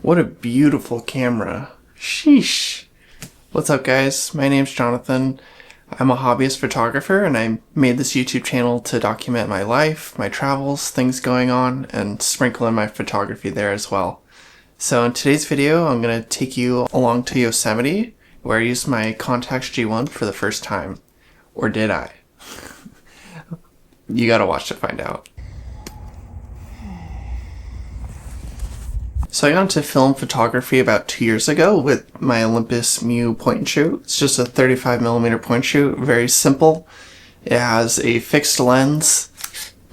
What a beautiful camera. Sheesh. What's up, guys? My name's Jonathan. I'm a hobbyist photographer, and I made this YouTube channel to document my life, my travels, things going on, and sprinkle in my photography there as well. So in today's video, I'm going to take you along to Yosemite, where I used my Contax G1 for the first time. Or did I? You gotta watch to find out. So I got into film photography about 2 years ago with my Olympus Mu point and shoot. It's just a 35mm point and shoot, very simple. It has a fixed lens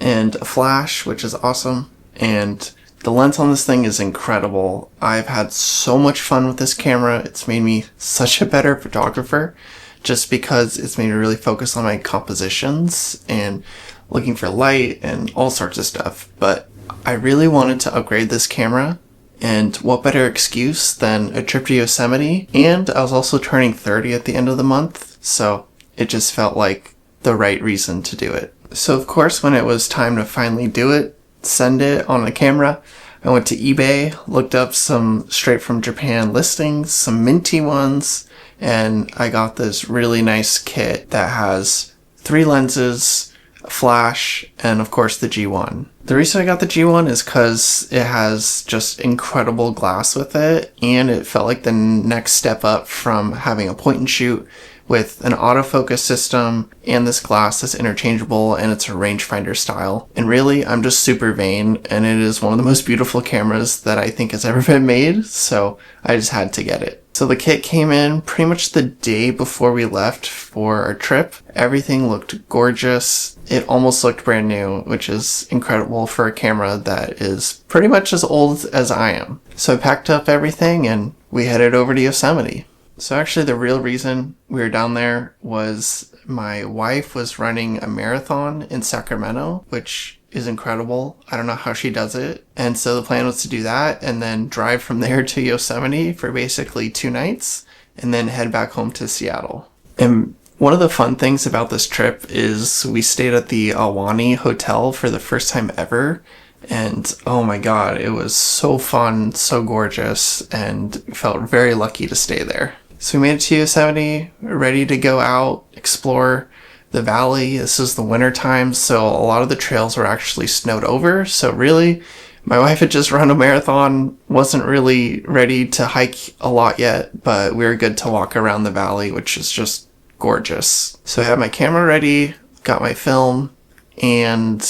and a flash, which is awesome. And the lens on this thing is incredible. I've had so much fun with this camera. It's made me such a better photographer just because it's made me really focus on my compositions and looking for light and all sorts of stuff. But I really wanted to upgrade this camera. And what better excuse than a trip to Yosemite? And I was also turning 30 at the end of the month, so it just felt like the right reason to do it. So of course, when it was time to finally do it, send it on a camera, I went to eBay, looked up some straight from Japan listings, some minty ones, and I got this really nice kit that has 3 lenses, a flash, and of course the G1. The reason I got the G1 is because it has just incredible glass with it, and it felt like the next step up from having a point and shoot with an autofocus system and this glass that's interchangeable, and it's a rangefinder style. And really, I'm just super vain, and it is one of the most beautiful cameras that I think has ever been made, so I just had to get it. So the kit came in pretty much the day before we left for our trip. Everything looked gorgeous. It almost looked brand new, which is incredible for a camera that is pretty much as old as I am. So I packed up everything and we headed over to Yosemite. So actually the real reason we were down there was my wife was running a marathon in Sacramento, which is incredible. I don't know how she does it. And so the plan was to do that and then drive from there to Yosemite for basically 2 nights and then head back home to Seattle. And one of the fun things about this trip is we stayed at the Ahwahnee Hotel for the first time ever. And oh my god, it was so fun, so gorgeous, and felt very lucky to stay there. So we made it to Yosemite, ready to go out, explore the valley. This is the winter time, so a lot of the trails were actually snowed over. So really, my wife had just run a marathon, wasn't really ready to hike a lot yet, but we were good to walk around the valley, which is just gorgeous. So I had my camera ready, got my film, and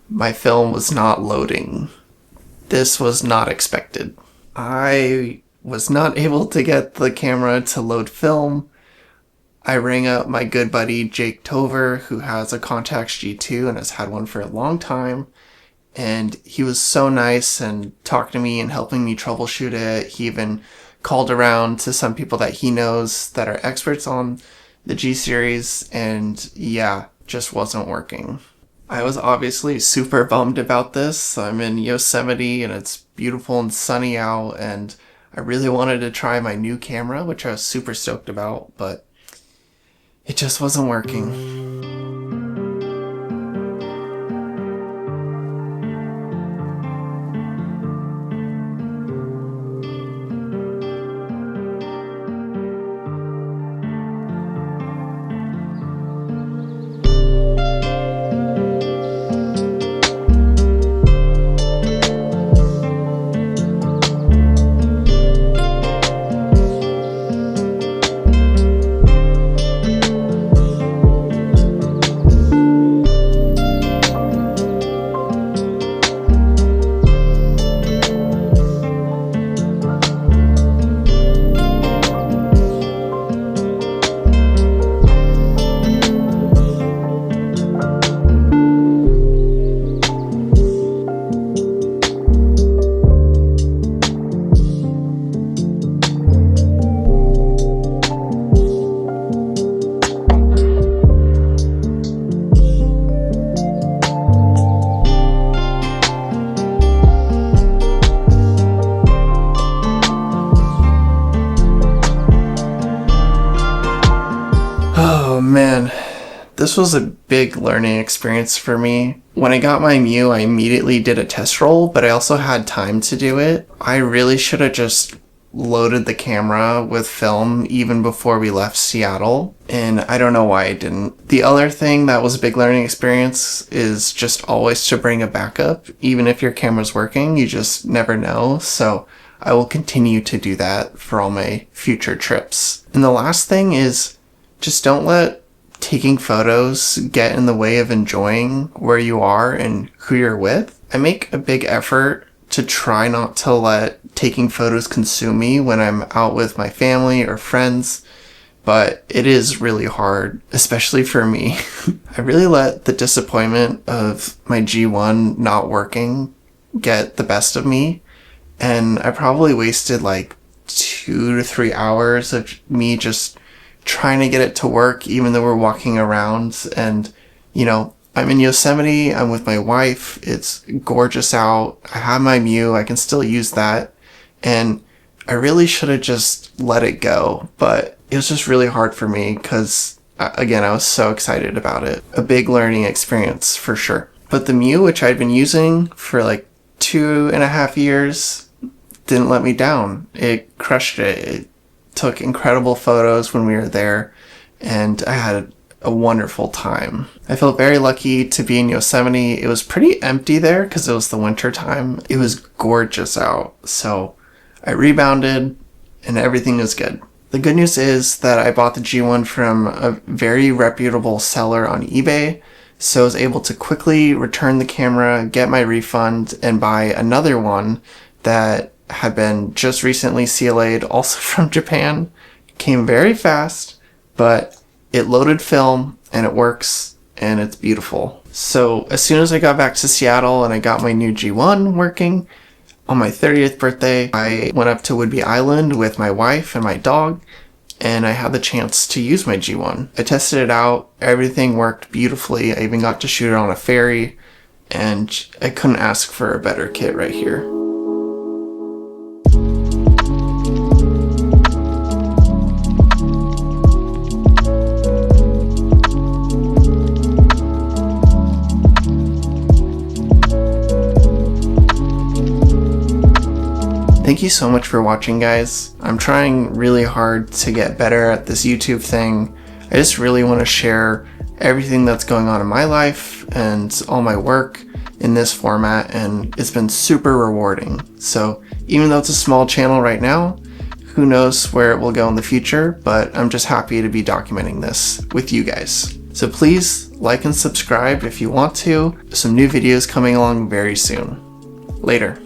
my film was not loading. This was not expected. I was not able to get the camera to load film. I rang up my good buddy Jake Tover, who has a Contax G2 and has had one for a long time. And he was so nice and talked to me and helping me troubleshoot it. He even called around to some people that he knows that are experts on the G series, and yeah, just wasn't working. I was obviously super bummed about this. I'm in Yosemite and it's beautiful and sunny out, and I really wanted to try my new camera, which I was super stoked about, but it just wasn't working. This was a big learning experience for me. When I got my Mew, I immediately did a test roll, but I also had time to do it. I really should have just loaded the camera with film even before we left Seattle, and I don't know why I didn't. The other thing that was a big learning experience is just always to bring a backup. Even if your camera's working, you just never know, so I will continue to do that for all my future trips. And the last thing is just don't let taking photos get in the way of enjoying where you are and who you're with. I make a big effort to try not to let taking photos consume me when I'm out with my family or friends, but it is really hard, especially for me. I really let the disappointment of my G1 not working get the best of me, and I probably wasted like 2 to 3 hours of me just trying to get it to work even though we're walking around. And I'm in Yosemite, I'm with my wife, it's gorgeous out, I have my Mew, I can still use that, and I really should have just let it go, but it was just really hard for me because, again, I was so excited about it. A big learning experience for sure. But the Mew, which I'd been using for like 2.5 years, didn't let me down. It crushed it. It took incredible photos when we were there, and I had a wonderful time. I felt very lucky to be in Yosemite. It was pretty empty there because it was the winter time. It was gorgeous out, so I rebounded and everything was good. The good news is that I bought the G1 from a very reputable seller on eBay, so I was able to quickly return the camera, get my refund, and buy another one that had been just recently CLA'd, also from Japan. It came very fast, but it loaded film and it works and it's beautiful. So as soon as I got back to Seattle and I got my new G1 working, on my 30th birthday, I went up to Whidbey Island with my wife and my dog, and I had the chance to use my G1. I tested it out, everything worked beautifully. I even got to shoot it on a ferry, and I couldn't ask for a better kit right here. Thank you so much for watching, guys. I'm trying really hard to get better at this YouTube thing. I just really want to share everything that's going on in my life and all my work in this format, and it's been super rewarding. So even though it's a small channel right now, who knows where it will go in the future, but I'm just happy to be documenting this with you guys. So please like and subscribe if you want to. Some new videos coming along very soon. Later.